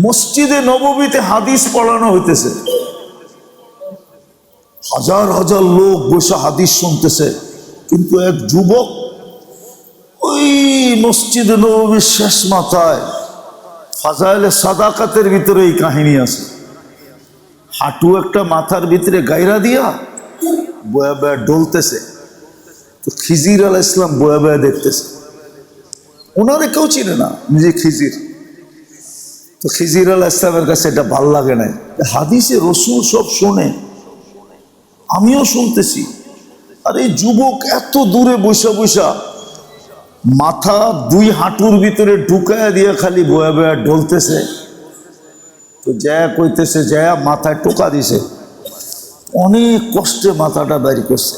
মসজিদে নববীতে হাদিস পড়ানো হইতেছে, হাজার হাজার লোক বসে হাদিস শুনতেছে, কিন্তু এক যুবক ওই মসজিদে নববীর শেষ মাথায় ফাজাইলে সাদাকাতের ভিতরে এই কাহিনী আছে, হাঁটু একটা মাথার ভিতরে গায়রা দিয়া বয়া বয়া ডলতেছে। তো খিজির আলাইহিস সালাম বয়া বয়া দেখতেছে, ওনারে কেউ চিনে না, নিজে খিজির। তো খিজির আলাইহিস সালামের কাছে এটা ভাল লাগে নাই, হাদিসে রসুল সব শোনে, আমিও শুনতেছি, আর এই যুবক এত দূরে বৈশা বৈশা মাথা দুই হাঁটুর ভিতরে ঢুকায়া দিয়ে খালি বয়া বয়া ঢলতেছে। তো জায়া কইতেছে, জায়া মাথায় টোকা দিছে, অনেক কষ্টে মাথাটা বের করছে।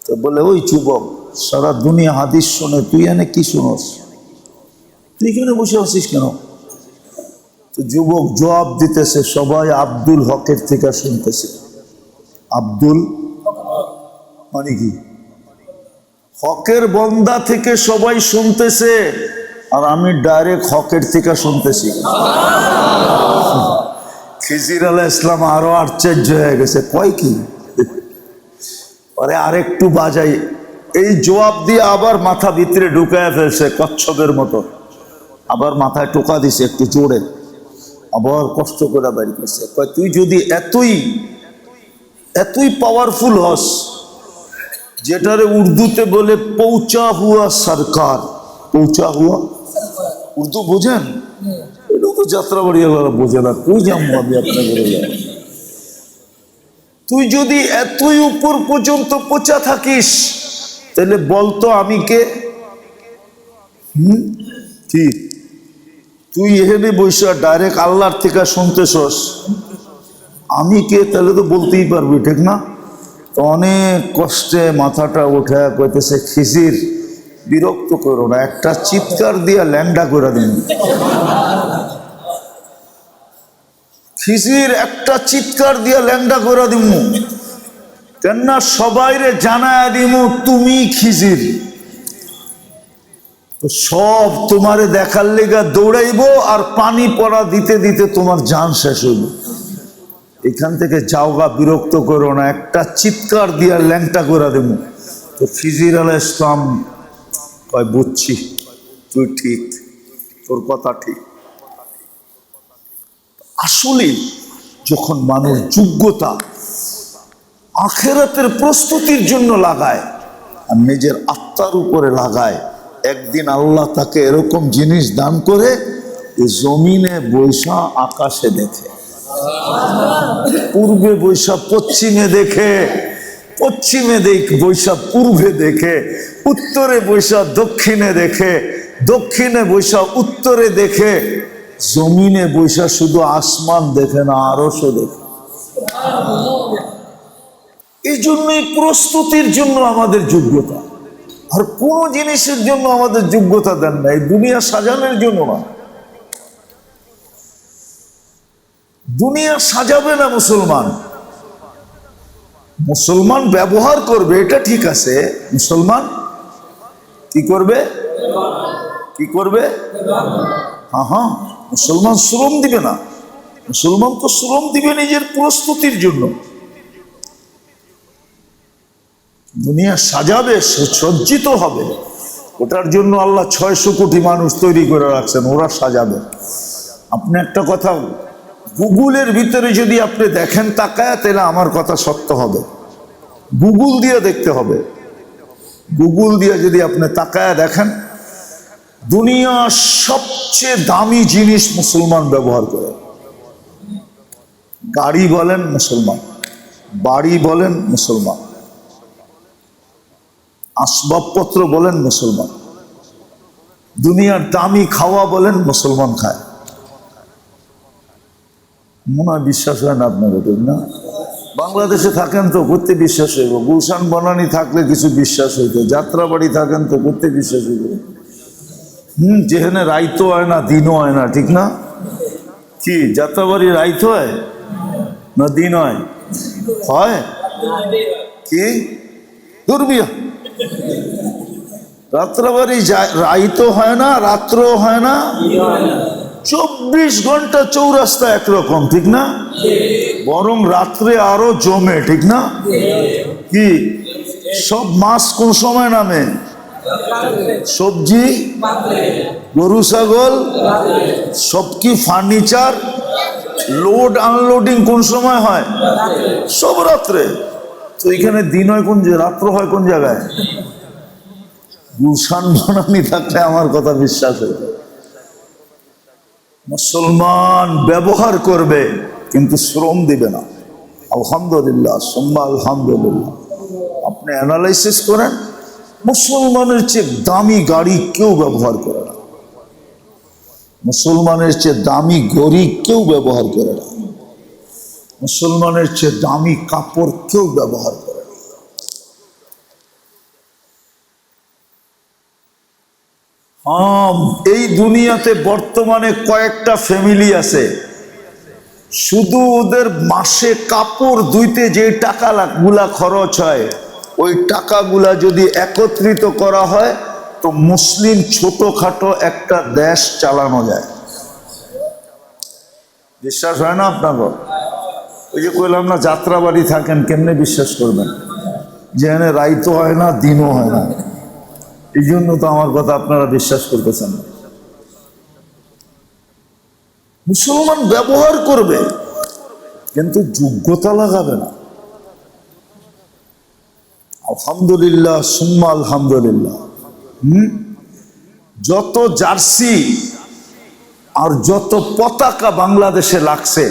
তো বলে, ওই যুবক, সারা দুনিয়া হাদিস শোনে, তুই এনে কি শুনোস? তুই এখানে বসে আছিস কেন? তো যুবক জবাব দিতেছে, সবাই আব্দুল হকের থেকে শুনতেছে। আব্দুল মানে কি? হকের বন্দা থেকে সবাই শুনতেছে, আর আমি ডাইরেক্ট হকের থেকে শুনতেছি। খিজির আলাইহিস সালাম আরো আশ্চর্য হয়ে গেছে, কয় কি? আরে আরেকটু বাজাই, এই জবাব দিয়ে আবার মাথা ভিতরে ঢুকায় ফেলছে কচ্ছপের মতো, আবার মাথায় টোকা দিছে একটু জোরে, আবার কষ্ট করে বাড়ি করছে। কয়, তুই যদি এতই পাওয়ারফুল হস, যেটারে উর্দুতে বলে পৌঁছা হুয়া সরকার, পৌঁছা হুয়া, উর্দু বোঝেন? এটা তো যাত্রাবাড়ি বোঝে না, তুই জানবো আমি আপনাকে বলে। তুই যদি এতই উপর পর্যন্ত পৌঁছা থাকিস, তাহলে বলতো আমি কে? কি তুই এখানে বৈশা ডাইরেক্ট আল্লাহর থেকে শুনতেছস, আমি কে? তাহলে তো বলতেই পারবি, ঠিক না? তো অনেক কষ্টে মাথাটা উঠে কইতেছে, খিজির বিরক্ত করো না, একটা চিৎকার দিয়া ল্যাংডা করে দিন। খিজির একটা চিৎকার দিয়া ল্যাংডা করে দিমু, কেননা সবাইরে জানায় দিমু তুমি খিজির। তো সব তোমারে দেখার লেগা দৌড়াইব, আর পানি পড়া দিতে দিতে তোমার জান শেষ হইব। এখান থেকে যাওগা, বিরক্ত করো না, একটা চিৎকার দিয়া ল্যাংটা করে দেবো। তো খিজির আলাইহিস সালাম কয়, বুঝছি, তুই ঠিক, তোর কথা ঠিক। আসলে যখন মানুষ যোগ্যতা আখিরাতের প্রস্তুতির জন্য লাগায় আর নিজের আত্মার উপরে লাগায়, একদিন আল্লাহ তাকে এরকম জিনিস দান করে, জমিনে বৈশা আকাশে দেখে, পূর্বে বৈশা পশ্চিমে দেখে, পশ্চিমে বৈশা পূর্বে দেখে, উত্তরে বৈশা দক্ষিণে দেখে, দক্ষিণে বৈশা উত্তরে দেখে, জমিনে বৈশা শুধু আসমান দেখে না, আরশও দেখে। এই জন্যই প্রস্তুতির জন্য আমাদের যোগ্যতা, আর কোন জিনিসের জন্য আমাদের যোগ্যতা দেন না, এই দুনিয়া সাজানোর জন্য না। দুনিয়া সাজাবে না মুসলমান, মুসলমান ব্যবহার করবে, এটা ঠিক আছে। মুসলমান কি করবে? কি করবে? হ্যাঁ, মুসলমান শ্রম দিবে না, মুসলমান তো শ্রম দিবে নিজের প্রস্তুতির জন্য। দুনিয়া সাজাবে, সজ্জিত হবে, ওটার জন্য আল্লাহ 600 কোটি মানুষ তৈরি করে রাখছেন, ওরা সাজাবে। আপনি একটা কথা, গুগলের ভিতরে যদি আপনি দেখেন তাকায়, তাহলে আমার কথা সত্য হবে। গুগল দিয়ে দেখতে হবে, গুগল দিয়ে যদি আপনি তাকায় দেখেন, দুনিয়ার সবচেয়ে দামি জিনিস মুসলমান ব্যবহার করে। গাড়ি বলেন মুসলমান, বাড়ি বলেন মুসলমান, আসবাবপত্র বলেন মুসলমান, দুনিয়ার দামি খাওয়া বলেন মুসলমান খায়। মনে হয় বিশ্বাস হয় না আপনাদের, ঠিক না? বাংলাদেশে থাকেন তো করতে বিশ্বাস হইব, গুলশান বনানি থাকলে কিছু বিশ্বাস হইতো, যাত্রাবাড়ি থাকেন তো করতে বিশ্বাস হইব। যেখানে রাইতো হয় না, দিনও হয় না, ঠিক না? কি যাত্রাবাড়ি রাইত হয় না দিন হয়? হয় কি দুর্বিয়া, রাত্রাবাড়ি রাইতো হয় না, রাত্রও হয় না, 24 ঘন্টা চৌরাস্তা একরকম, ঠিক না? বরং রাত্রে আরো জমে, ঠিক না? কি সব মাছ কোন সময় নামে? সবজি, গরু ছাগল, সব কি ফার্নিচার লোড আনলোডিং কোন সময় হয়? সব রাত্রে। তো এখানে দিন হয় কোন, রাত্র হয় কোন জায়গায়? গুলশান বনানী থাকলে আমার কথা বিশ্বাস হইত। মুসলমান ব্যবহার করবে কিন্তু শ্রম দিবে না। আলহামদুলিল্লাহ, সুম্মা আলহামদুলিল্লাহ। আপনি অ্যানালাইসিস করেন, মুসলমানের চেয়ে দামি গাড়ি কেউ ব্যবহার করে না, মুসলমানের চেয়ে দামি ঘড়ি কেউ ব্যবহার করে না, মুসলমানের চেয়ে দামি কাপড় কেউ ব্যবহার করে না। এই দুনিয়াতে বর্তমানে কয়েকটা ফ্যামিলি আছে, শুধু ওদের মাসে কাপড় ধুইতে যে টাকাগুলা খরচ হয়, ওই টাকাগুলা যদি একত্রিত করা হয় তো মুসলিম ছোটখাটো একটা দেশ চালানো যায়। বিশ্বাস হয় না আপনাকে? ওই যে কইলাম না, যাত্রাবাড়ি থাকেন, কেমনে বিশ্বাস করবেন? যেখানে রাইতও হয় না, দিনও হয় না। এই জন্য তো আমার কথা আপনারা বিশ্বাস করতেছেন না। মুসলমান ব্যবহার করবে কিন্তু যোগ্যতা লাগাবে না। আলহামদুলিল্লাহ, সুম্মা আলহামদুলিল্লাহ। যত জার্সি আর যত পতাকা বাংলাদেশে লাগছে,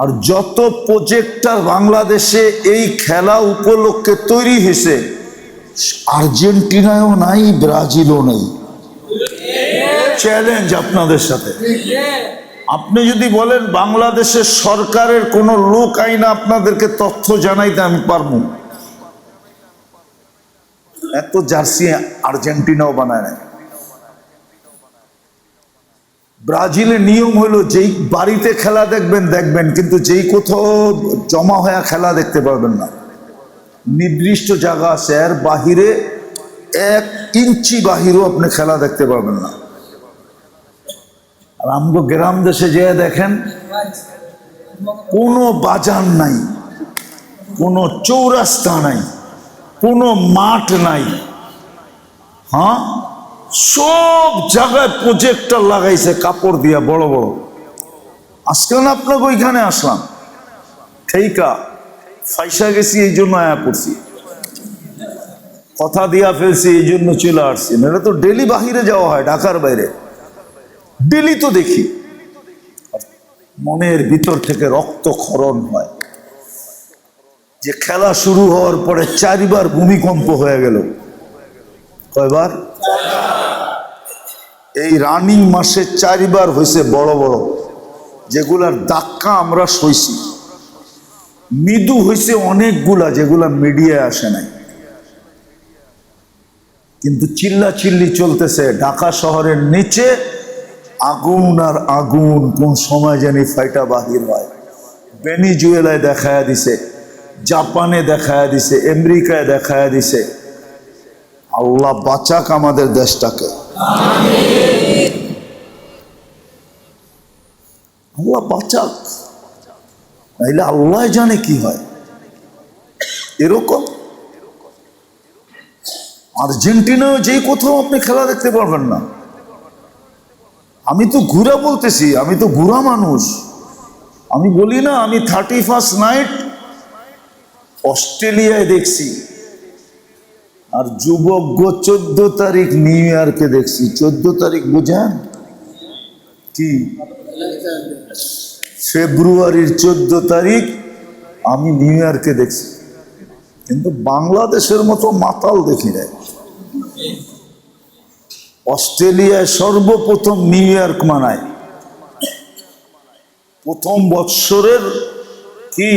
আর যত প্রজেক্টর বাংলাদেশে এই খেলা উপলক্ষে তৈরি হয়েছে, আর্জেন্টিনায়ও নাই, ব্রাজিলও নেই। চ্যালেঞ্জ আপনাদের সাথে। আপনি যদি বলেন বাংলাদেশের সরকারের কোন লোক আইনা আপনাদেরকে তথ্য জানাইতে আমি পারবো, এত জার্সি আর্জেন্টিনাও বানায় নাই। ব্রাজিলের নিয়ম হলো যেই বাড়িতে খেলা দেখবেন দেখবেন, কিন্তু যেই কোথাও জমা হয়ে খেলা দেখতে পারবেন না। নির্দিষ্ট জায়গা আছে, এর বাহিরে 1 ইঞ্চি বাহিরেও আপনি খেলা দেখতে পারবেন না। আর আমগো গ্রাম দেশে যেয়ে দেখেন, কোনো বাজার নাই, কোনো চৌরাস্তা নাই, কোনো মাঠ নাই। হ্যাঁ, সব জায়গায় প্রজেক্টর লাগাইছে কাপড় দিয়া বড় বড়। আজকে না আপনাকে ওইখানে আসলাম, ঠিকা ফাইসা গেছি, এই জন্য আয়া পড়ছি, কথা দিয়া ফেলছি, এই জন্য চলে আসছি। এটা তো ডেলি বাহিরে যাওয়া হয়, ঢাকার বাইরে ডেলি তো দেখি। মনের ভিতর থেকে রক্তক্ষরণ হয় যে খেলা শুরু হওয়ার পরে 4 বার ভূমিকম্প হয়ে গেল। কয়বার? এই রানিং মাসে 4 বার হয়েছে বড় বড়, যেগুলার ধাক্কা আমরা সইছি। মৃদু হয়েছে অনেকগুলা, যেগুলা মিডিয়ায় আসে নাই। কিন্তু চিল্লা চিল্লি চলতেছে ঢাকা শহরের নিচে, আগুন আর আগুন, কোন সময় জানি ফাইটা বাহির হয়। ভেনিজুয়েলায় দেখায়া দিছে, জাপানে দেখায়া দিছে, আমেরিকায় দেখায়া দিছে। আল্লাহ বাঁচাক আমাদের দেশটাকে, আল্লাহ বাঁচাক, নাইলে আল্লাহ জানে কি হয়। এরকম আর্জেন্টিনাও যে কোথাও আপনি খেলা দেখতে পারবেন না। আমি তো ঘুরা বলতেছি, আমি তো ঘুরা মানুষ। আমি বলি না, আমি 31st নাইট অস্ট্রেলিয়ায় দেখছি, আর যুবজ্ঞ 14 তারিখ নিউ ইয়র্কে দেখছি। 14 তারিখ বুঝেন কি? ফেব্রুয়ারির 14 তারিখ আমি নিউ ইয়র্কে দেখছি, কিন্তু বাংলাদেশের মতো মাতাল দেখি নাই। অস্ট্রেলিয়ায় সর্বপ্রথম নিউ ইয়র্ক মানায়, প্রথম বৎসরের কি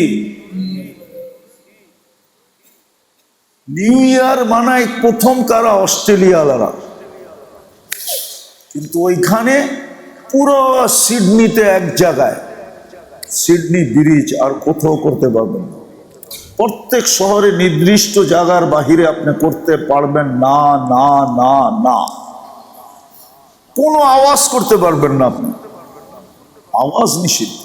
নিউ ইয়ার মানায় প্রথম কারা? অস্ট্রেলিয়ালারা। কিন্তু ওইখানে পুরো সিডনিতে এক জায়গায়, সিডনি ব্রিজ, আর কোথাও করতে পারবেন না। প্রত্যেক শহরে নির্দিষ্ট জায়গার বাহিরে আপনি করতে পারবেন না, না, না, না। কোনো আওয়াজ করতে পারবেন না আপনি, আওয়াজ নিষিদ্ধ,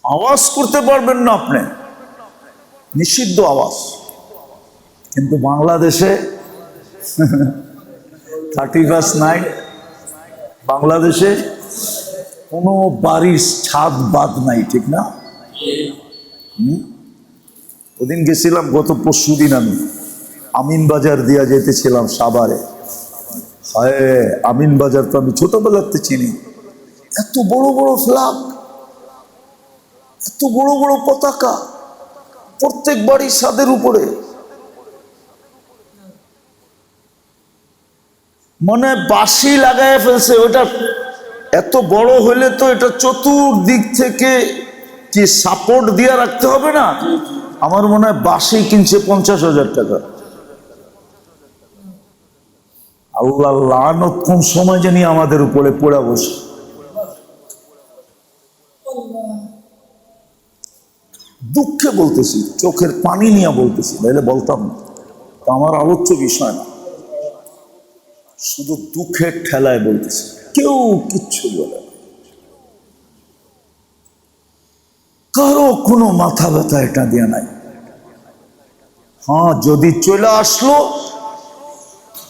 আওয়াজ করতে পারবেন না আপনি, নিষিদ্ধ আওয়াজ। কিন্তু বাংলাদেশে 31 বাংলাদেশে কোনো বাড়ির ছাদ বাদ নাই, ঠিক না? ওদিন গেছিলাম গত পরশুদিন, আমি আমিনবাজার দিয়া যেতেছিলাম সাভারে। হায়, আমিনবাজার তো আমি ছোটবেলাতে চিনি। এত বড় বড় ফ্ল্যাগ, এত বড় বড় পতাকা প্রত্যেক বাড়ির ছাদের উপরে, মানে বাঁশি লাগায় ফেলছে। ওটা এত বড় হইলে তো এটা চতুর্দিক থেকে কি সাপোর্ট দিয়ে রাখতে হবে না? আমার মনে হয় বাঁশি কিনছে 50,000 টাকা। আল্লাহ লানত কোন সময় জানি আমাদের উপরে পড়া বসে। দুঃখে বলতেছি, চোখের পানি নিয়ে বলতেছি, নাহলে বলতাম না। তো আমার আলোচ্য বিষয় না, শুধু দুঃখের ঠেলায় বলতেছি, কেউ কিচ্ছু বলে না, কারো কোনো মাথা ব্যথা এটা দিয়ে নাই। হ্যাঁ, যদি চলে আসলো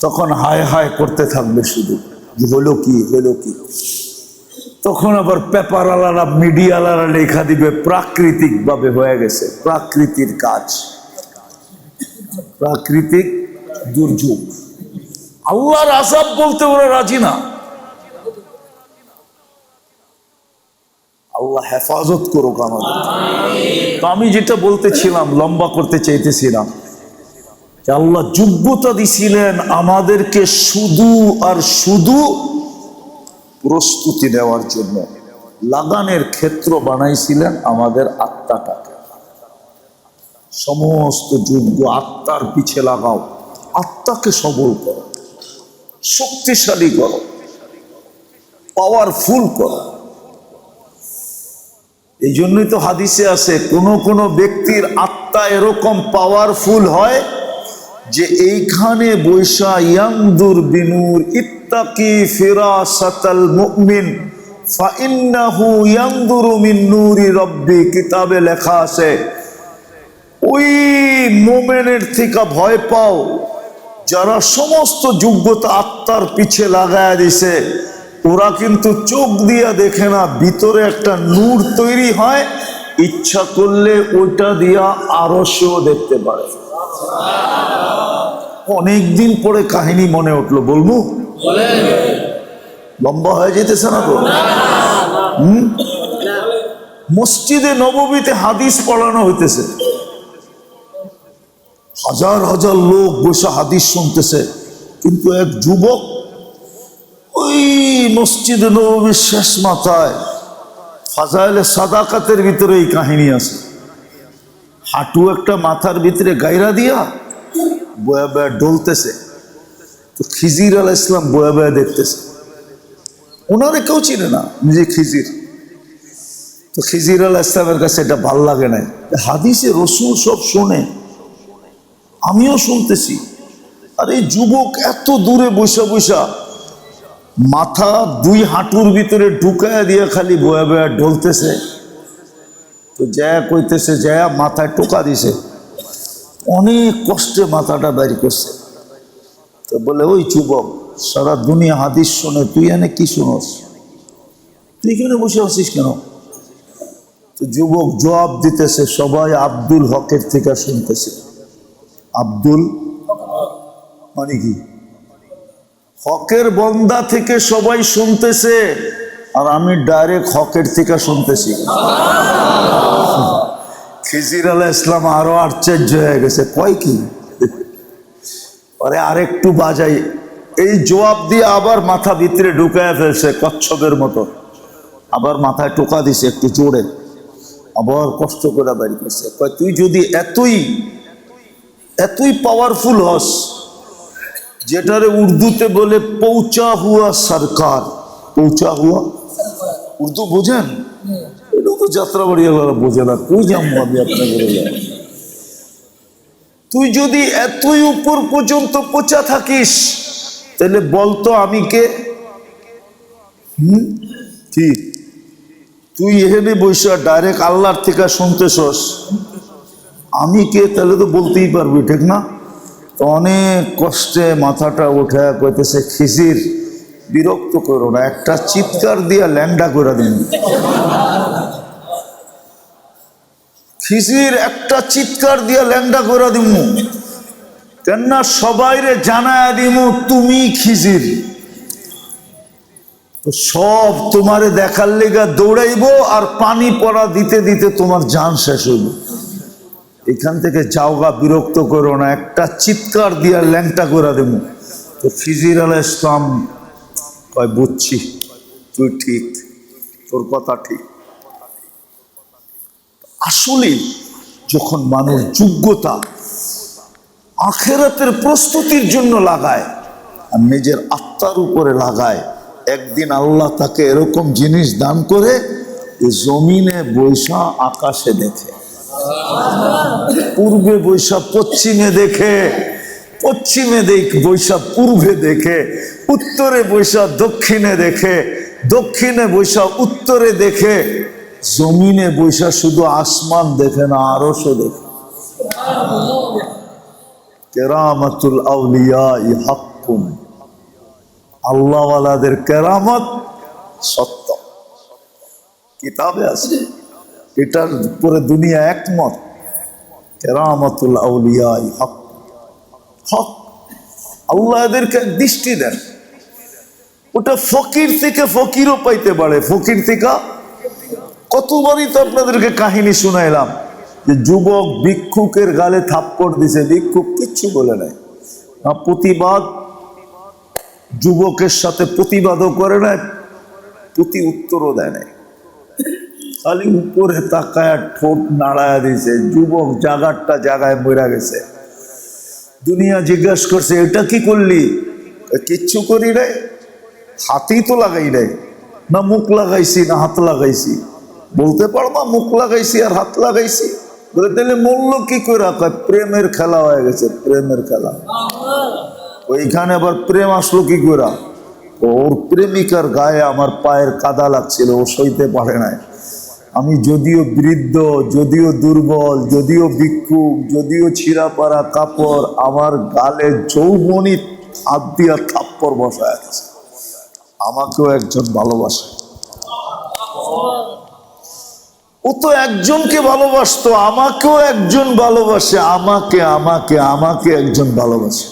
তখন হায় হায় করতে থাকবে শুধু, হলো কি হলো কি। তখন আবার পেপার আলারা, মিডিয়া আলারা লেখা দিবে প্রাকৃতিক ভাবে হয়ে গেছে, প্রাকৃতির কাজ, প্রাকৃতিক দুর্যোগ। আল্লাহর আযাব বলতে ওরা রাজি না। আল্লাহ হেফাজত করুক আমাদের। তো আমি যেটা বলতেছিলাম, লম্বা করতে চাইতেছিলাম, যে আল্লাহ যোগ্যতা দিছিলেন আমাদেরকে শুধু আর শুধু প্রস্তুতি নেওয়ার জন্য। লাগানের ক্ষেত্র বানাইছিলেন আমাদের আত্মাটাকে। সমস্ত যোগ্য আত্মার পিছে লাগাও, আত্মাকে সবল করো, শক্তিশালী করো, পাওয়ারফুল করো। এই জন্যই তো হাদিসে আছে, কোন কোন ব্যক্তির আত্মা এরকম পাওয়ারফুল হয় যে এইখানে বৈশা ইয়ানদুর বিনুর ইত্তাকি ফিরাসাতাল মুমিন ফাইন্নাহু ইয়ানদুরু মিন নূরি রাব্বি। কিতাবে লেখা আছে, ওই মুমিনের থেকে ভয় পাও যারা সমস্ত যোগ্যতা আত্মার পিছে লাগায় দিছে। ওরা কিন্তু চোখ দিয়া দেখে না, ভিতরে একটা নূর তৈরি হয়, ইচ্ছা করলে ওইটা দিয়া আরশেও দেখতে পারে। অনেকদিন পরে কাহিনী মনে উঠলো, বলবো? লম্বা হয়ে যেতেছে না তো? মসজিদে নববীতে হাদিস পড়ানো হইতেছে, হাজার হাজার লোক বসে হাদিস শুনতেছে, কিন্তু এক যুবক ওই মসজিদে নববীর শেষ মাথায় ফাজাইলে সাদাকাতের ভিতরে এই কাহিনী আছে। হাঁটু একটা মাথার ভিতরে গায়রা দিয়া বয়া বয়া ডলতেছে। তো খিজির আলাইহিস সালাম বয়া বয়া দেখতেছে, ওনারে কেউ চিনে না, নিজে খিজির। তো খিজির আলাইহিস সালামের কাছে এটা ভাল লাগে নাই। হাদিসে রসুল সব শোনে, আমিও শুনতেছি, আর এই যুবক এত দূরে বসা বসা মাথা দুই হাঁটুর ভিতরে ঢুকায়া দিয়ে খালি বয়া বয়া ঢলতেছে। তো জায়া কইতেছে, জায়া মাথায় টোকা দিছে, অনেক কষ্টে মাথাটা বের করছে। তো বলে, ওই যুবক, সারা দুনিয়া হাদিস শোনে, তুই এনে কি শুনোস? তুই এখানে বসে আছিস কেন? তো যুবক জবাব দিতেছে, সবাই আব্দুল হকের থেকে শুনতেছে। আব্দুল মানে কি? হকের বন্দা থেকে সবাই শুনতেছে, আর আমি ডাইরেক্ট হকের থেকে শুনতেছি। খিজির আলাইহিস সালাম আরো আশ্চর্য হয়ে গেছে, কয় কি? পরে আরেকটু বাজাই, এই জবাব দিয়ে আবার মাথা ভিতরে ঢুকায় ফেলছে কচ্ছপের মতো, আবার মাথায় টোকা দিছে একটু জোরে, আবার কষ্ট করে বাড়ি করছে। কয়, তুই যদি এতই পাওয়ারফুল হস, যেটারে উর্দুতে বলে পৌঁছা হুয়া সরকার, পৌঁছা হুয়া, উর্দু বোঝেন? এটা তো যাত্রা বাড়ি বোঝে না, তুই জানবো আমি আপনাকে বলে। তুই যদি এতই উপর পর্যন্ত পৌঁছা থাকিস, তাহলে বলতো আমি কে? কি তুই এখানে বৈশা ডাইরেক্ট আল্লাহর থেকে শুনতেছস আমি কে? তাহলে তো বলতেই পারবি, ঠিক না? তো অনেক কষ্টে মাথাটা উঠে কইতেছে, খিজির বিরক্ত করো না, একটা চিৎকার দিয়া ল্যাংডা করে দিন। খিজির একটা চিৎকার দিয়া ল্যাংডা করে দিমু, কেননা সবাইরে জানায় দিমু তুমি খিজির। তো সব তোমারে দেখার লেগা দৌড়াইবো, আর পানি পড়া দিতে দিতে তোমার জান শেষ হইব। এখান থেকে যাওগা, বিরক্ত করো না, একটা চিৎকার দিয়া ল্যাংটা করে দেবো। তো খিজির আলাইহিস সালাম কয়, বুঝছি, তুই ঠিক, তোর কথা ঠিক। আসলে যখন মানুষ যোগ্যতা আখিরাতের প্রস্তুতির জন্য লাগায় আর নিজের আত্মার উপরে লাগায়, একদিন আল্লাহ তাকে এরকম জিনিস দান করে যে জমিনে বৈশা আকাশে দেখে, পূর্বে বৈশা পশ্চিমে দেখে, পশ্চিমে বৈশা পূর্বে দেখে, উত্তরে বৈশা দক্ষিণে দেখে, দক্ষিণে বৈশা উত্তরে দেখে, জমিনে বৈশা শুধু আসমান দেখে না, আরশও দেখে। কেরামাতুল আউলিয়া হাক্কুন, আল্লাহওয়ালাদের কেরামত সত্য, কিতাবে আছে, এটার পরে দুনিয়া একমত। কেরামাতুল আউলিয়া হক, হক। আল্লাহ এদেরকে দৃষ্টি দেন, ওটা ফকির থেকে ফকিরও পাইতে পারে, ফকির থেকে। কতবারই তো আপনাদেরকে কাহিনী শুনাইলাম যে যুবক ভিক্ষুকের গালে থাপ্পড় দিছে, ভিক্ষুক কিচ্ছু বলে নাই, না প্রতিবাদ, যুবকের সাথে প্রতিবাদও করে নাই, প্রতি উত্তরও দেয় নাই, খালি উপরে তাকায় ঠোঁট নাড়ায় দিছে। যুবক জাগারটা জাগায় মরে গেছে। দুনিয়া জিজ্ঞাসা করছে, এটা কি করলি? কিচ্ছু করি রে, হাতেই তো লাগাই রে, না মুখ লাগাইছি না হাত লাগাইছি। বলতে পারবা মুখ লাগাইছি আর হাত লাগাইছি? বলে তাহলে মূল্য কি করে? প্রেমের খেলা হয়ে গেছে, প্রেমের খেলা। ওইখানে আবার প্রেম আসলো কি করে? ওর প্রেমিকার গায়ে আমার পায়ের কাদা লাগছিল, ও সইতে পারে নাই। আমি যদিও বৃদ্ধ, যদিও দুর্বল, যদিও ভিক্ষুক, যদিও ছিঁড়াপাড়া কাপড়, আমার গালে যৌবনী হাত দিয়া থাপ্পড় বসায় আছে। আমাকেও একজন ভালোবাসে, ও তো একজনকে ভালোবাসতো, আমাকেও একজন ভালোবাসে, আমাকে আমাকে আমাকে একজন ভালোবাসে।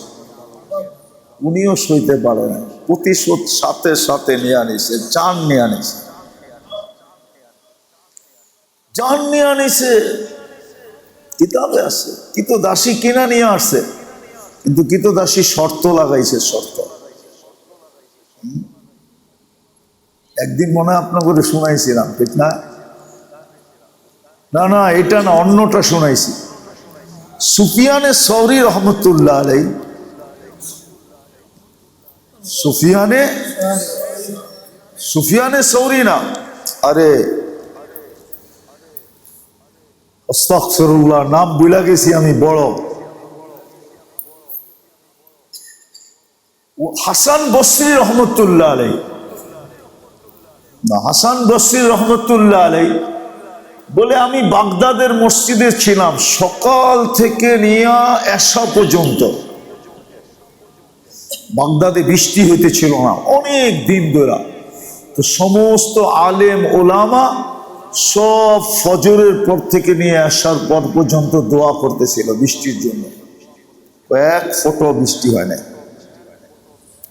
উনিও সইতে পারে না, প্রতিশোধ সাথে সাথে নিয়ে আনিছে, জান নিয়ে আনিছে, জান নিয়ে আনিছে। কিতাবে আছে কিতদাসী কিনা নিয়ে আসছে, কিন্তু কিতদাসী শর্ত লাগাইছে, শর্ত। একদিন মনে হয় আপনাকে শুনাইছিলাম, ঠিক না? না না, এটা না, অন্যটা শুনাইছি। সুফিয়ানে সৌরি রহমতুল্লাহ আলাই, সুফিয়ানে সৌরি না, আরে আস্তাগফিরুল্লাহ, নাম ভুলে গেছি আমি, বড় হাসান বসরি রহমতুল্লাহ আলাই, না হাসান বসরি রহমতুল্লাহ আলাই বলে, আমি বাগদাদের মসজিদে ছিলাম সকাল থেকে নিয়ে এশা পর্যন্ত। বাগদাদে বৃষ্টি হইতেছিল না অনেক দিন ধরে। তো সমস্ত আলেম ওলামা সব ফজরের পর থেকে নিয়ে আসার পর পর্যন্ত দোয়া করতেছিল বৃষ্টির জন্য। এক ফোঁটা বৃষ্টি হয় না।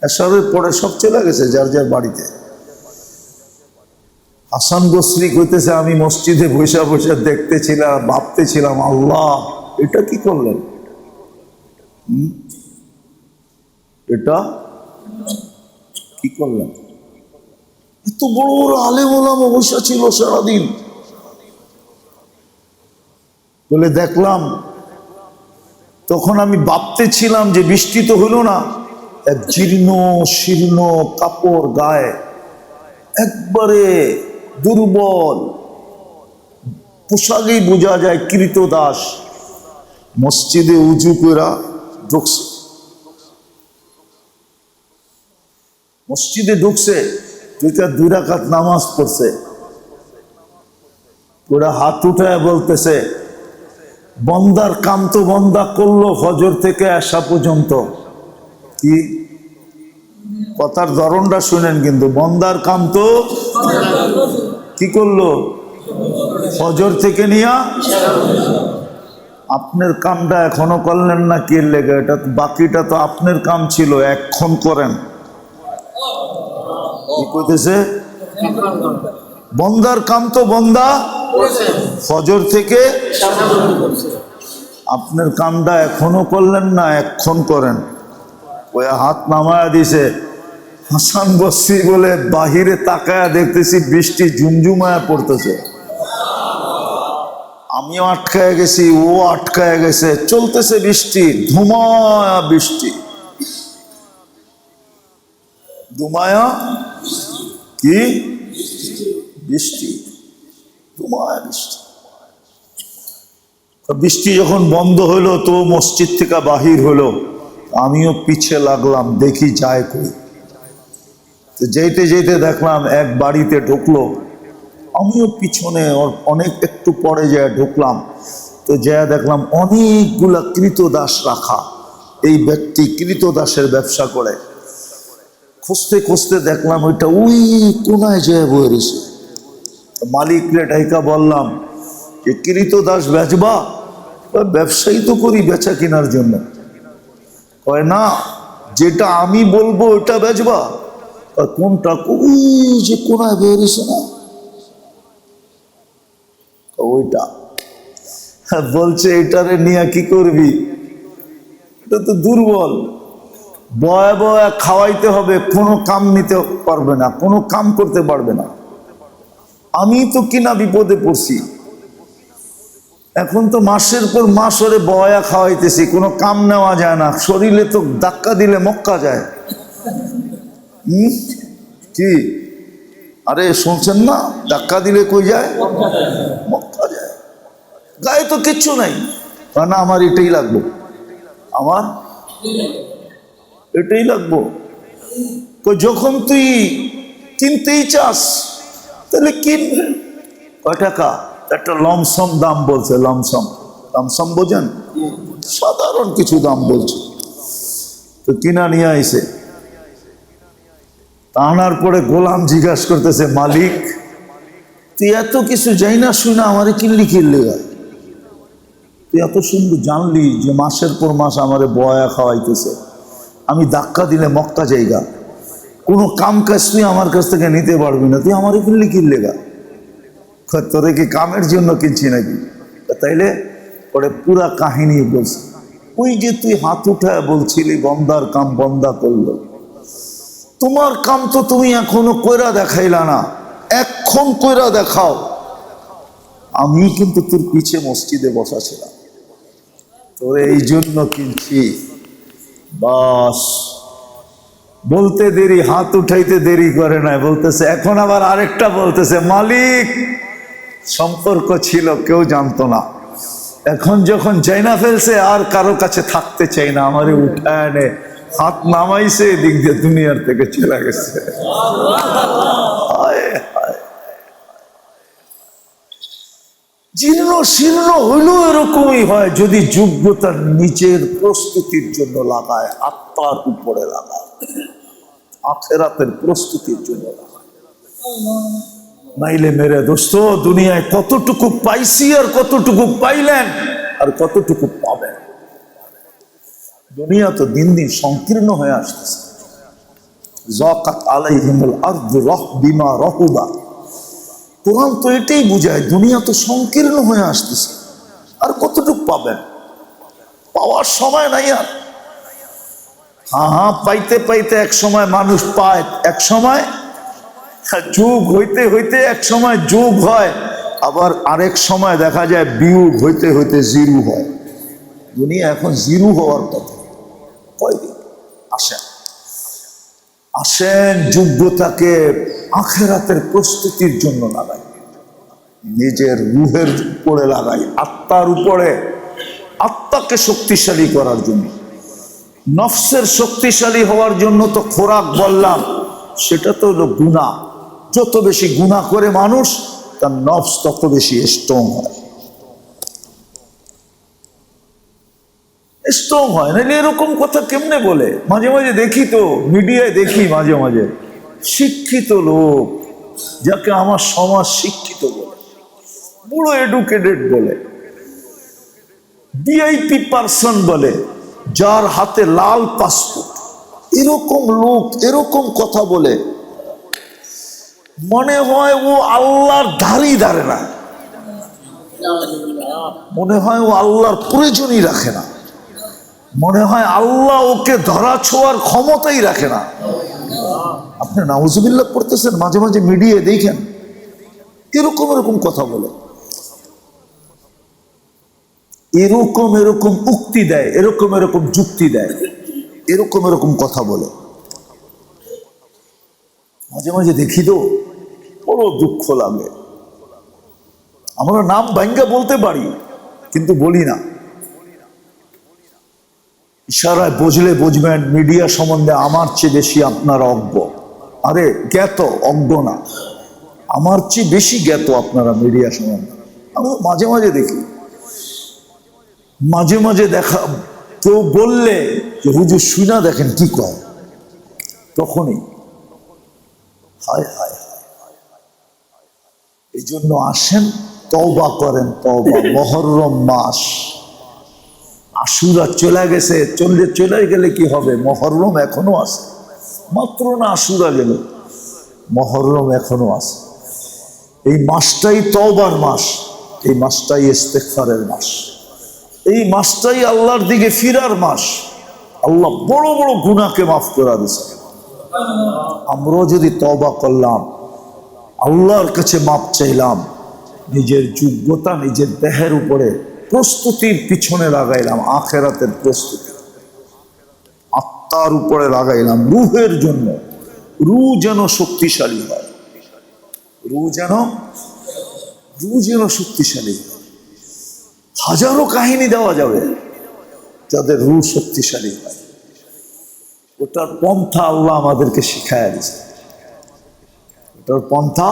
এশারের পরে সব চলে গেছে যার যার বাড়িতে। হাসান বসরি কইতেছে, আমি মসজিদে বসে বসে দেখতেছিলাম, ভাবতেছিলাম, আল্লাহ এটা কি করলেন, এটা কি করলেন? এত বড় বড় আলেম ওলামা বসে ছিল সারাদিন। বলে দেখলাম, তখন আমি ভাবতেছিলাম যে বৃষ্টি তো হলো না, এক জীর্ণ শীর্ণ কাপড় গায়ে, একবারে দুর্বল, পোশাকেই বোঝা যায় কৃতদাস, মসজিদে উজু করা ঢুকছে। মসজিদে ঢুকছে, দুই রাকাত নামাজ পড়ছে, পুরা হাত উঠায় বলতেছে, বন্দার কাম তো বন্দা করলো ফজর থেকে আসা পর্যন্ত। কি কথার ধরনটা শুনেন কিন্তু, বন্দার কাম তো কি করলো ফজর থেকে নিয়া। আপনার কামটা এখনো করলেন না, কি লেগে? এটা বাকিটা তো আপনার কাম ছিল, এখন করেন। কি কইতেছে? বন্দার কাম তো বন্দা ফজর থেকে, আপনার কামটা এখনো করলেন না, এখন করেন। ওই হাত নামায়া দিছে। হাসান বসরি বলে বাহিরে তাকায়া দেখতেছি বৃষ্টি ঝুমঝুমায়া পড়তেছে। আমিও আটকায় গেছি, ও আটকায় গেছে, চলতেছে বৃষ্টি, ধুমায়া বৃষ্টি, ধুমায়া কি বৃষ্টি, ধুমায়া বৃষ্টি। বৃষ্টি যখন বন্ধ হলো তো মসজিদ থেকে বাহির হলো, আমিও পিছে লাগলাম, দেখি যায় কই। তো যেতে যেতে দেখলাম এক বাড়িতে ঢুকলো, আমিও পিছনে ওর অনেক একটু পরে যায় ঢুকলাম। তো যা দেখলাম অনেকগুলা কৃতদাস রাখা। এই ব্যক্তি কৃতদাসের ব্যবসা করে। খুঁজতে খুঁজতে দেখলাম ওইটা ওই কোনায় যায় বয়ে রয়েছে। মালিক রে ডাইকা বললাম যে কৃতদাস বেচবা? ব্যবসায়ী তো করি বেচা কেনার জন্য। কয় না, যেটা আমি বলবো ওটা বেচবা। কোনটা? ওই যে কোনায় বয়ে রয়েছে না, ওইটা। বলছে এটারে নিয়ে কি করবি? এটা তো দুর্বল, বয়া বয়া খাওয়াইতে হবে, কোনো কাম নিতে পারবে না, কোনো কাম করতে পারবে না। আমি তো কিনা বিপদে পড়ছি, এখন তো মাসের পর মাস ওরে বয়া খাওয়াইতেছি, কোনো কাম নেওয়া যায় না, শরীরে তো ধাক্কা দিলে মক্কা যায়। কি আরে শুনছেন না, ধাক্কা দিলে কই যায়? মক্কা যায়। গায়ে তো কিচ্ছু নাই, না আমার এটাই লাগবো, আমার এটাই লাগবো। যখন তুই কিনতেই চাস তাহলে কিন। কয় টাকা? একটা লমসম দাম বলছে। লমসম, লমসম বোঝেন? সাধারণ কিছু দাম বলছে। তো কিনা নিয়ে আইছে। আনার পরে গোলাম জিজ্ঞাসা করতেছে, মালিক তুই এত কিছু যাই না শুই না আমারে কিনলি কিনলি? তুই এত সুন্দর জানলি যে মাসের পর মাস আমারে বয়া খাওয়াইতেছে, আমি ধাক্কা দিলে মক্কা জায়গা, কোনো কাম কাজ তুই আমার কাছ থেকে নিতে পারবি না, তুই আমারে কিনলি কিনলে গা? তোরে কি কামের জন্য কিনছি নাকি? তাইলে পরে পুরা কাহিনী বলছে। ওই যে তুই হাত উঠায় বলছিলি বন্দার কাম বন্দা করলো, তোমার কাম তো তুমি এখনো কইরা দেখাইলা না, এখন কইরা দেখাও। আমি কিন্তু তোর পিছে মসজিদে বসা ছিলাম, তোর এই জন্য কিনছি। বাস বলতে দেরি, হাত উঠাইতে দেরি করে নাই, বলতেছে। এখন আবার আরেকটা বলতেছে, মালিক সম্পর্ক ছিল কেউ জানতো না, এখন যখন চাইনা ফেলছে আর কারো কাছে থাকতে চাই না, আমারে উঠায় এনে হাত নামাইছে, এদিক দিয়ে দুনিয়ার থেকে চলে গেছে। জীর্ণ শীর্ণ হইলেও এরকমই হয় যদি যোগ্যতার নিজের প্রস্তুতির জন্য লাগায়, আত্মার উপরে লাগায়, আখেরাতের প্রস্তুতির জন্য লাগায়। নাইলে মেরে দোস্ত, দুনিয়ায় কতটুকু পাইছি আর কতটুকু পাইলেন আর কতটুকু পাবেন। দুনিয়া তো দিন দিন সংকীর্ণ হয়ে আসতেছে। যাকাত আলাইহিমুল আরদু বিমা রাহুবা। কোরআন তো এটাই বুঝায়, দুনিয়া তো সংকীর্ণ হয়ে আসতেছে, আর কতটুকু পাবেন? পাওয়ার সময় নাই আর। হ্যাঁ, পাইতে পাইতে এক সময় মানুষ পায়, এক সময় যুগ হইতে হইতে এক সময় যুগ হয়, আবার আরেক সময় দেখা যায় বিয়োগ হইতে হইতে জিরু হয়। দুনিয়া এখন জিরু হওয়ার কথা। কয়দিন আসেন, আসেন যোগ্যতাকে আখেরাতের প্রস্তুতির জন্য লাগাই, নিজের রুহের উপরে লাগাই, আত্মার উপরে, আত্মাকে শক্তিশালী করার জন্য। নফসের শক্তিশালী হওয়ার জন্য তো খোরাক বললাম, সেটা তো হলো গুনাহ। যত বেশি গুনাহ করে মানুষ, তার নফস তত বেশি স্ট্রং হয়, স্ট্রং হয়। নাহলে এরকম কথা কেমনে বলে? মাঝে মাঝে দেখি তো, মিডিয়ায় দেখি মাঝে মাঝে, শিক্ষিত লোক যাকে আমার সমাজ শিক্ষিত বলে, বড় এডুকেটেড বলে, ভিআইপি পার্সন বলে, যার হাতে লাল পাসপোর্ট, এরকম লোক এরকম কথা বলে, মনে হয় ও আল্লাহর ধারই ধারে না, মনে হয় ও আল্লাহর প্রয়োজনই রাখে না, মনে হয় আল্লাহ ওকে ধরা ছোঁয়ার ক্ষমতাই রাখে না। আপনি নাউজুবিল্লাহ পড়তেছেন, মাঝে মাঝে মিডিয়ায় দেখেন এরকম এরকম কথা বলে, এরকম এরকম উক্তি দেয়, এরকম এরকম যুক্তি দেয়, এরকম এরকম কথা বলে। মাঝে মাঝে দেখি তো বড় দুঃখ লাগে। আমরা নাম ভাঙ্গা বলতে পারি, কিন্তু বলি না। ইশারায় বুঝলে বুঝবেন, মিডিয়া সম্বন্ধে আমার চেয়ে বেশি আপনারা অজ্ঞ। আরে জ্ঞাত, অজ্ঞ না, আমার চেয়ে বেশি জ্ঞাত আপনারা মিডিয়া সম্বন্ধে। আমি মাঝে মাঝে দেখি, মাঝে মাঝে দেখা, কেউ বললে যে হুজুর শুনা দেখেন কি কয়, তখনই হায় হায়। এই জন্য আসেন, তওবা করেন, তওবা। মুহররম মাস, আশুরা চলে গেছে, চলে গেলে কি হবে? মুহররম এখনো আছে, মাত্র না আশুরা গেল, মুহররম এখনো আছে। এই মাসটাই তওবার মাস, এই মাসটাই ইস্তেগফারের মাস, এই মাসটাই আল্লাহর দিকে ফিরার মাস। আল্লাহ বড় বড় গুনাহকে মাফ করে দিয়েছে। আমরাও যদি তওবা করলাম, আল্লাহর কাছে মাপ চাইলাম, নিজের যোগ্যতা নিজের দেহের উপরে প্রস্তুতির পিছনে লাগাইলাম, আখেরাতের প্রস্তুতি আত্মার উপরে লাগাইলাম, রুহের জন্য। রু যেন শক্তিশালী হয়, রু যেন শক্তিশালী হয়। হাজারো কাহিনী দেওয়া যাবে যাদের রু শক্তিশালী হয়। ওটার পন্থা আল্লাহ আমাদেরকে শিখায় দিয়েছে। ওটার পন্থা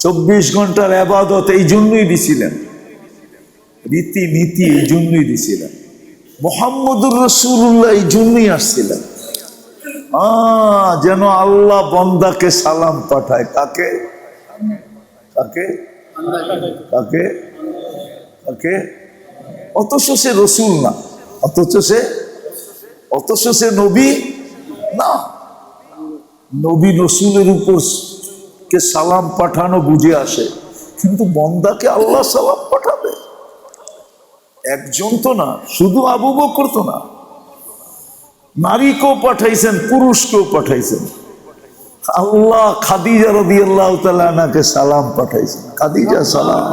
24 ঘন্টার ইবাদত এই জন্যই দিছিলেন, রীতিনীতি এই জন্যই দিছিলেন, মুহাম্মদুর রাসূলুল্লাহ এই জন্যই আসছিলেন, যেন আল্লাহ বন্দাকে সালাম পাঠায়। কাকে কাকে কাকে কাকে? অথচ সে রসুল না, অথচ সে নবী না। নবী রসুলের উপর কে সালাম পাঠানো বুঝে আসে, কিন্তু বন্দাকে আল্লাহ সালাম পাঠাবে? একজন তো না, শুধু আবু বকর তো না, নারীকেও পাঠাইছেন, পুরুষকেও পাঠাইছেন। আল্লাহ খাদিজা রাদিয়াল্লাহু তাআলা আনহাকে সালাম পাঠাইছেন, খাদিজা সালাম।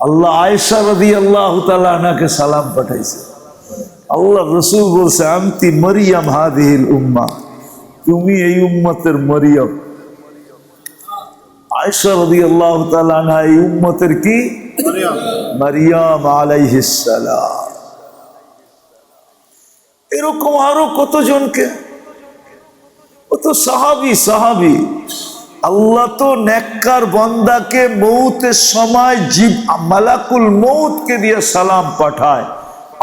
আল্লাহ আয়েশা রাদিয়াল্লাহু তাআলা আনহাকে সালাম পাঠাইছেন। আল্লাহ রসুল বলছে, আনতি মারিয়াম হাদিহিল উম্মাহ, তুমি এই উম্মতের মরিয়ম। আয়েশা রাদিয়াল্লাহু তাআলা আনহা এই উম্মতের কি? মারিয়াম আলাইহিস সালাম। এরকম আরো কতজনকে, কত সাহাবী। আল্লাহ তো নেককার বান্দাকে মৌতের সময় মালাকুল মৌতকে দিয়ে সালাম পাঠায়।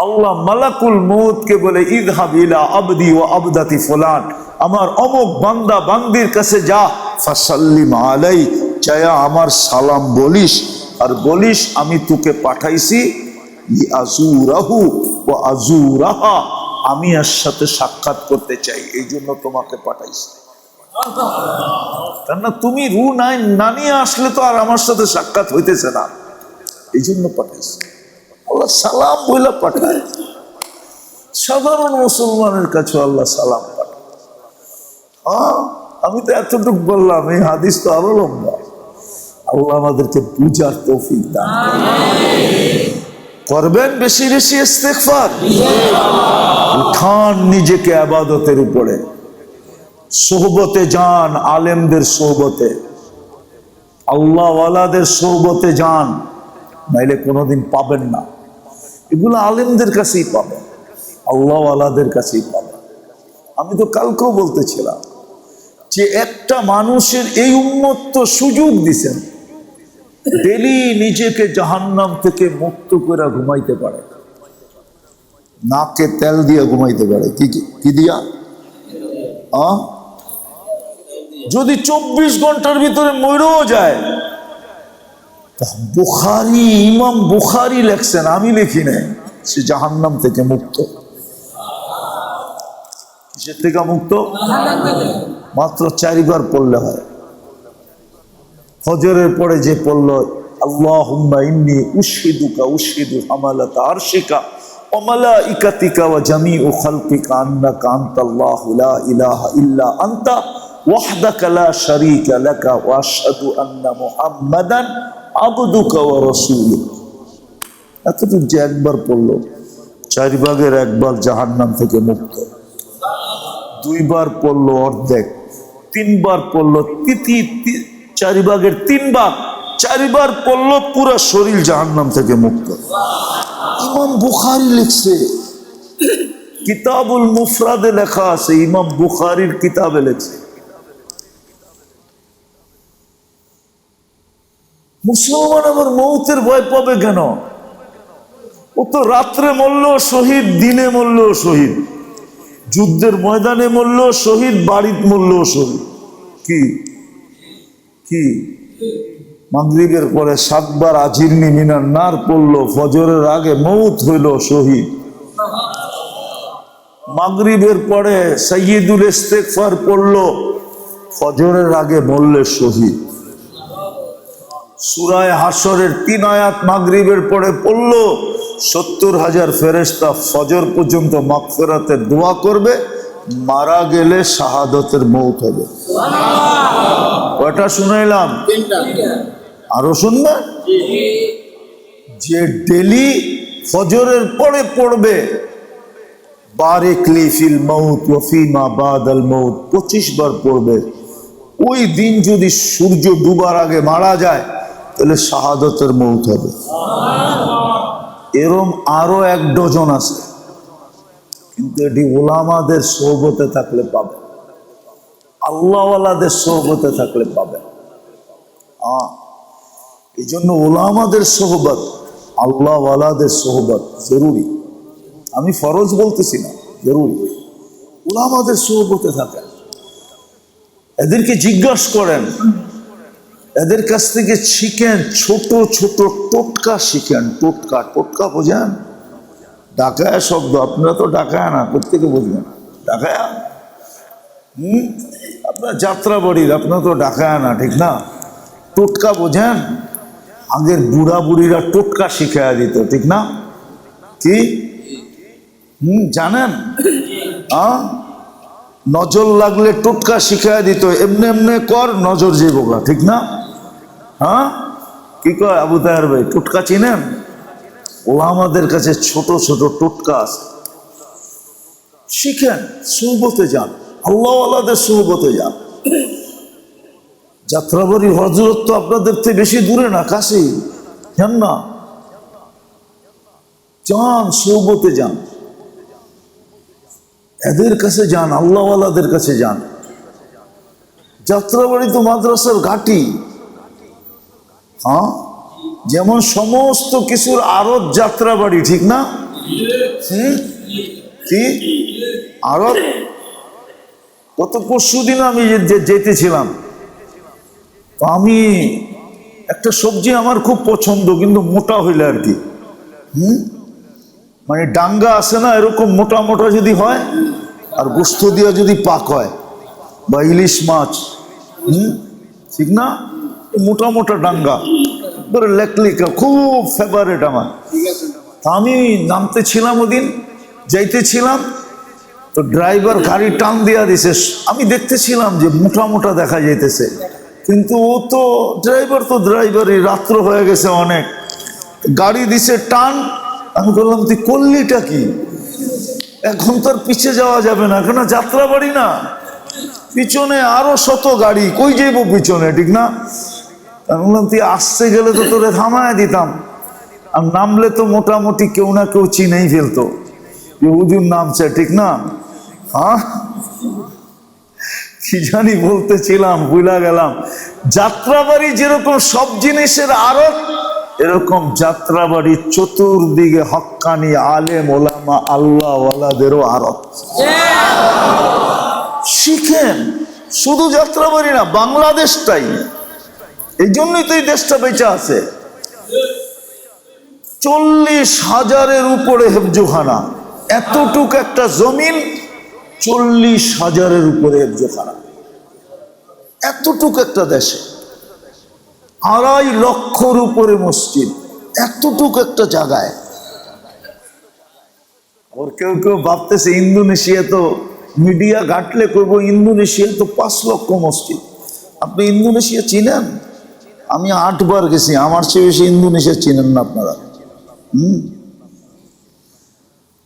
আল্লাহ মালাকুল মৌতকে বলে, ইযহাব ইলা আবদি ওয়া আবদাতি ফুলান, আমার অমুক বান্দা বান্দির কাছে যা, ফাসাল্লিম আলাই, চায়া আমার সালাম বলিস, আর বলিস আমি তোকে পাঠাইছি লিআজুরাহু ওয়া আজুরাহা, আমি এর সাথে সাক্ষাৎ করতে চাই, এই জন্য তোমাকে পাঠাইছি। কেননা তুমি রু না নিয়ে আসলে তো আর আমার সাথে সাক্ষাৎ হইতেছে না, এই জন্য পাঠাইছি। আল্লাহ সালাম বইলা পাঠায়। সাধারণ মুসলমানের কাছে আল্লাহ সালাম পাঠায়। আমি তো এতটুকু বললাম, এই হাদিস তো আরো লম্বা। আল্লাহ আমাদেরকে বুঝার তৌফিক দান করবেন। বেশি বেশি ইস্তেগফার, উঠান নিজেকে ইবাদতের উপরে, সোহবতে যান, আলেমদের সোহবতে, আল্লাহ ওয়ালাদের সোহবতে যান, নাইলে কোনোদিন পাবেন না। এগুলো আলেমদের কাছেই পাবেন, আল্লাহ ওয়ালাদের কাছেই পাবেন। আমি তো কালকেও বলতেছিলাম, যে একটা মানুষের এই উন্মত্ত সুযোগ দিছেন ডেলি নিজেকে জাহান্নাম থেকে মুক্ত করে ঘুমাইতে পারে, নাকে তেল দিয়ে ঘুমাইতে পারে। কি দিয়া? যদি 24 ঘন্টার ভিতরে মরেও যায়, বুখারী, ইমাম বুখারী লেখছেন, আমি লিখি নাই, সে জাহান্নাম থেকে মুক্ত। কিসের থেকে মুক্ত? মাত্র 4 বার পড়লে হয়। ফজরের পরে যে পড়ল আল্লাহুম্মা ইন্নী উশহিদুকা উশহিদু হামালাতা আরশিকা ওয়া মালাইকাতিকা ওয়া জামিউ খালকিকা আন্নাকা আনতাল্লাহু লা ইলাহা ইল্লা আনতা ওয়াহদাকা লা শারীকা লাকা ওয়া আশহাদু আন্না মুহাম্মাদান আবদুকা ওয়া রাসূলুক। এতটুকু যে একবার পড়লো 4 ভাগের 1 ভাগ জাহান্নাম থেকে মুক্ত। 2 বার পড়লো অর্ধেক, 3 বার পড়লো 4 ভাগের 3 ভাগ, 4 বার পড়লো পুরো শরীর জাহান্নাম থেকে মুক্ত। ইমাম বুখারী লিখছে, কিতাবুল মুফরাদে লেখা আছে, ইমাম বুখারীর কিতাবে লেখছে। মুসলমান আবার মৌতের ভয় পাবে কেন? ও তো রাত্রে মরলেও শহীদ, দিনে মরলেও শহীদ, যুদ্ধের ময়দানে মরলেও শহীদ, বাড়িতে মরলেও শহীদ। কি কি মাগরিবের পরে 7 বার আজিরনি মিনার নার পড়লো, ফজরের আগে মৌত হইল শহীদ। মাগরিবের পরে সাইয়্যিদুল ইস্তিগফার পড়লো, ফজরের আগে মরলে শহীদ। সূরা হাশরের 3 আয়াত মাগরিবের পরে পড়লো, 70,000 ফেরেশতা ফজর পর্যন্ত মাগফিরাতের দোয়া করবে, মারা গেলে শাহাদতের মৌত হবে। কয়টা শুনাইলাম? আরো শুনবে? যে ডেলি ফজরের পরে পড়বে বারিক লি ফিল মাউত ওয়া ফিমা বাদাল মাউত 25 বার পড়বে, ওই দিন যদি সূর্য ডুবার আগে মারা যায় তাহলে শাহাদতের মৌত হবে। এরম আরো 1 ডজন আছে, কিন্তু এটি উলামাদের সোহবতে থাকলে পাবে, আল্লাহওয়ালাদের সোহবতে থাকলে পাবে। এই জন্য উলামাদের সোহবত, আল্লাহওয়ালাদের সোহবত জরুরি। আমি ফরজ বলতেছি না, জরুরি। উলামাদের সোহবতে থাকেন, এদেরকে জিজ্ঞাসা করেন, এদের কাছ থেকে শিখেন, ছোট ছোট টোটকা শিখেন। টোটকা, টোটকা বোঝেন? ডাকায়া শব্দ, আপনারা তো ডাকায়া না, প্রত্যেকে বুঝবেন ডাকায়া। আপনার যাত্রা বাড়ির, আপনারা তো ডাকায়া না, ঠিক না? টোটকা বোঝেন? আগের বুড়া বুড়িরা টোটকা শিখাইয়া দিত, ঠিক না? কি জানেন? নজর লাগলে টোটকা শিখাইয়া দিত, এমনি এমনি কর, নজর যাইবো, ঠিক না? কি কয় আবু তাহের ভাই? টোটকা চিনেন? ওলামাদের কাছে ছোট ছোট টোটকা আছে, শিখেন, সোহবতে যান, আল্লাহওয়ালাদের সোহবতে যান। যাত্রাবাড়ি হযরত তো আপনাদের থেকে বেশি দূরে না, কাছে, যান না, যান, সোহবতে যান, এদের কাছে যান, আল্লাহওয়ালাদের কাছে যান। যাত্রাবাড়ি তো মাদ্রাসার ঘাঁটি। যেমন সমস্ত কিছুর আরত যাত্রাবাড়ি, ঠিক না? কি আরত? গত পরশুদিন আমি যেতেছিলাম, তো আমি একটা সবজি আমার খুব পছন্দ, কিন্তু মোটা হইলে আর কি, মানে ডাঙ্গা আছে না, এরকম মোটা মোটা যদি হয়, আর গোস্ত দিয়া যদি পাক হয়, বা ইলিশ মাছ, ঠিক না, মোটা মোটা ডাঙ্গা, লেকলিকা, খুব ফেভারেট আমার। আমি নামতেছিলাম, ওদিন যাইতেছিলাম, তো ড্রাইভার গাড়ি টান দিয়া দিছে। আমি দেখতেছিলাম যে মোটা মোটা দেখা যাইতেছে, কিন্তু ও তো ড্রাইভারই, রাত্র হয়ে গেছে অনেক, গাড়ি দিছে টান। আমি বললাম, তুই করলিটা কি? এখন তো আর পিছিয়ে যাওয়া যাবে না, কেন যাত্রাবাড়ি না, পিছনে আরো শত গাড়ি, কই যাইব পিছনে, ঠিক না? আমি বললাম, তুই আসতে গেলে তো তোরে থামায় দিতাম, আর নামলে তো মোটামুটি কেউ না কেউ চিনেই ফেলতো যে হুজুর নামছে, ঠিক না? কি জানি বলতেছিলাম, ভুলা গেলাম। যাত্রাবাড়ি যেরকম সব জিনিসের আড়ত, এরকম যাত্রাবাড়ি চতুর্দিকে হক্কানি আলেম ওলামা আল্লাহ ওয়ালাদেরও আড়ত। শিখেন, শুধু যাত্রাবাড়ি না, বাংলাদেশটাই। এই জন্যই তো এই দেশটা বেঁচে আছে। 40,000-এর উপরে হেফজোখানা, এতটুক একটা জমিন, 40,000-এর উপরে হেফজোখানা, এতটুক একটা দেশে 2.5 লক্ষর উপরে মসজিদ, এতটুক একটা জায়গায়। আর কেউ কেউ ভাবতেছে ইন্দোনেশিয়া, তো মিডিয়া ঘাটলে করবো ইন্দোনেশিয়া তো 5 লক্ষ মসজিদ। আপনি ইন্দোনেশিয়া চিনেন? আমি 8 বার গেছি, আমার চেয়ে বেশি ইন্দোনেশিয়া চিনেন না আপনারা।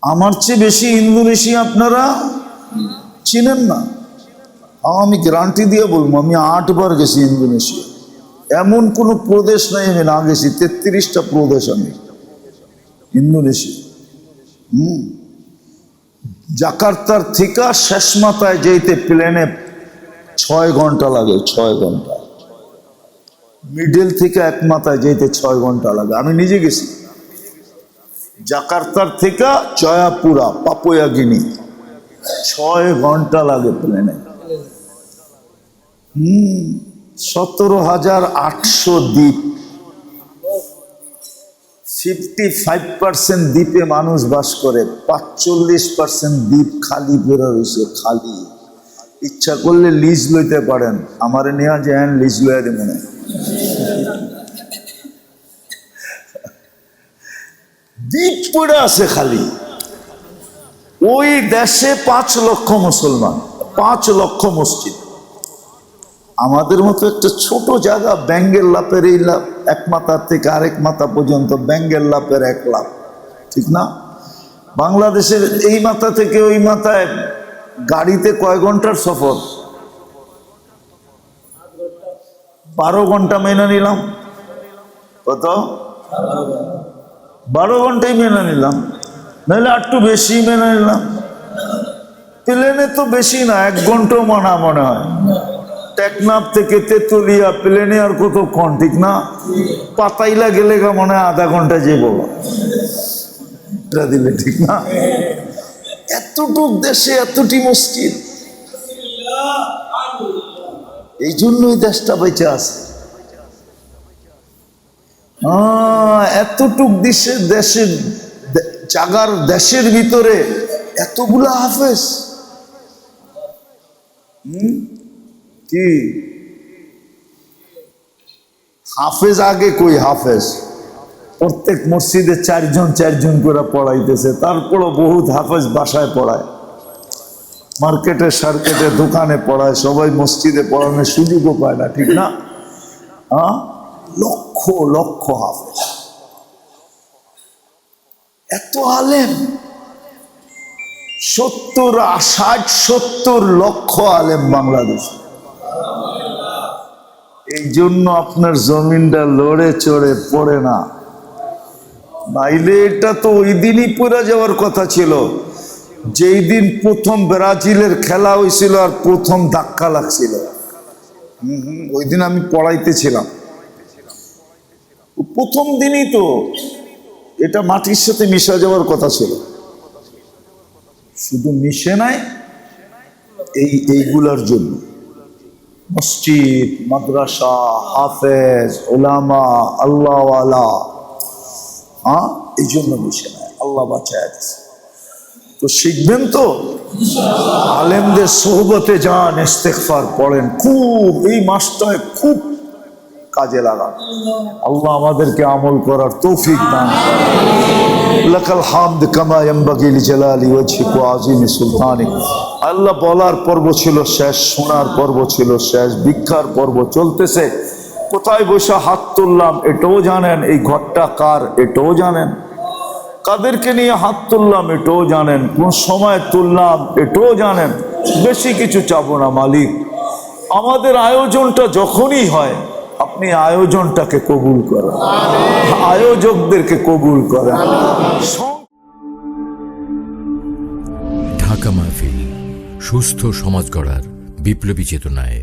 আমার চেয়ে বেশি ইন্দোনেশিয়া আপনারা চিনেন না। আমি গ্যারান্টি দিয়ে বলবো, আমি 8 বার গেছি ইন্দোনেশিয়া। এমন কোনো প্রদেশ নাই আমি না গেছি। 33টা প্রদেশ আমি ইন্দোনেশিয়া। জাকার্তার থেকে শেষ মাথায় যেতে প্লেনে 6 ঘন্টা লাগে, 6 ঘন্টা। মিডল থেকে এক মাথায় যেতে 6 ঘন্টা লাগে। আমি নিজে গেছি। জাকার্তার থেকে জয়াপুরা, পাপুয়া গিনি, 6 ঘন্টা লাগে প্লেনে। 17,800 দ্বীপ, 55% দ্বীপে মানুষ বাস করে, 45% দ্বীপ খালি পড়ে রয়েছে, খালি। ইচ্ছা করলে লিজ লইতে পারেন, আমারে নেওয়া যায়, লিজ লইয়া দেব না। দ্বীপ পড়ে আছে খালি। ওই দেশে 5 লক্ষ মুসলমান, 5 লক্ষ মসজিদ। আমাদের মতো একটা ছোট জায়গা, ব্যাঙ্গের লাপের এই লাভ, এক মাথা থেকে আরেক মাথা পর্যন্ত ব্যাঙ্গের লাপের 1 লাখ, ঠিক না? বাংলাদেশের এই মাথা থেকে ওই মাথায় গাড়িতে কয় ঘন্টার সফর? 12 ঘন্টা মেনে নিলাম। কত? 12 ঘন্টাই মেনে নিলাম, নাহলে একটু বেশি মেনে নিলাম। প্লেনে তো বেশি না, 1 ঘন্টাও মানা মনে হয়। টেকনাফ থেকে তেতুলিয়া প্লেনে আর কতক্ষণ, ঠিক না? পাতাইলা গেলে মনে হয় আধা ঘন্টা যে বলো দিলে, ঠিক না? এতটুক দেশে এতটি মসজিদ, এই জন্যই দেশটা বেঁচে আছে। এতটুক দেশের জাগার দেশের ভিতরে এতগুলা হাফেজ। কি হাফেজ আগে কই? হাফেজ প্রত্যেক মসজিদে 4 জন করে পড়াইতেছে। তারপরও বহুত হাফেজ বাসায় পড়ায়, মার্কেটে সার্কেটে দোকানে পড়ায়, সবাই মসজিদে পড়ানোর সুযোগও পায় না, ঠিক না? লক্ষ লক্ষ হাফেজ, এত আলেম, 60-70 লক্ষ আলেম বাংলাদেশ। এই জন্য আপনার জমিনটা লড়ে চড়ে পড়ে না, নাইলে এটা তো ওই দিনই পড়ে যাওয়ার কথা ছিল, যেই দিন প্রথম ব্রাজিলের খেলা হয়েছিল আর প্রথম ধাক্কা লাগছিল। ওই দিন আমি পড়াইতেছিলাম, প্রথম দিনই তো এটা মাটির সাথে মিশে যাওয়ার কথা ছিল। শুধু মিশে নাই, এইগুলার জন্য মসজিদ, মাদ্রাসা, হাফেজ, ওলামা, আল্লাহওয়ালা, এই জন্য মিশে নাই। আল্লাহ বাঁচায় দিচ্ছে। তো শিখবেন তো, আলেমদের সোহবতে যান, ইস্তেগফার পড়েন, খুব এই মাসটায় খুব কাজে লাগান। আল্লাহ আমাদেরকে আমল করার তৌফিক দান করেন। লাকাল হামদ কামা ইয়ানবাগি লিজালালি ওয়াজহিক ওয়া আযীমি সুলতানিক। আল্লাহ বলার পর্ব ছিল শেষ, শোনার পর্ব ছিল শেষ, ভিক্ষার পর্ব চলতেছে। কোথায় বসে হাত তুললাম এটাও জানেন, এই ঘরটা কার এটাও জানেন, কাদেরকে নিয়ে হাত তুললাম এটাও জানেন, কোন সময় তুললাম এটাও জানেন। বেশি কিছু চাবো না মালিক, আমাদের আয়োজনটা যখনই হয় আপনি আয়োজনটাকে কবুল করেন, আয়োজকদেরকে কবুল করেন। ঢাকা মাহফিল, সুস্থ সমাজ গড়ার বিপ্লবী চেতনায়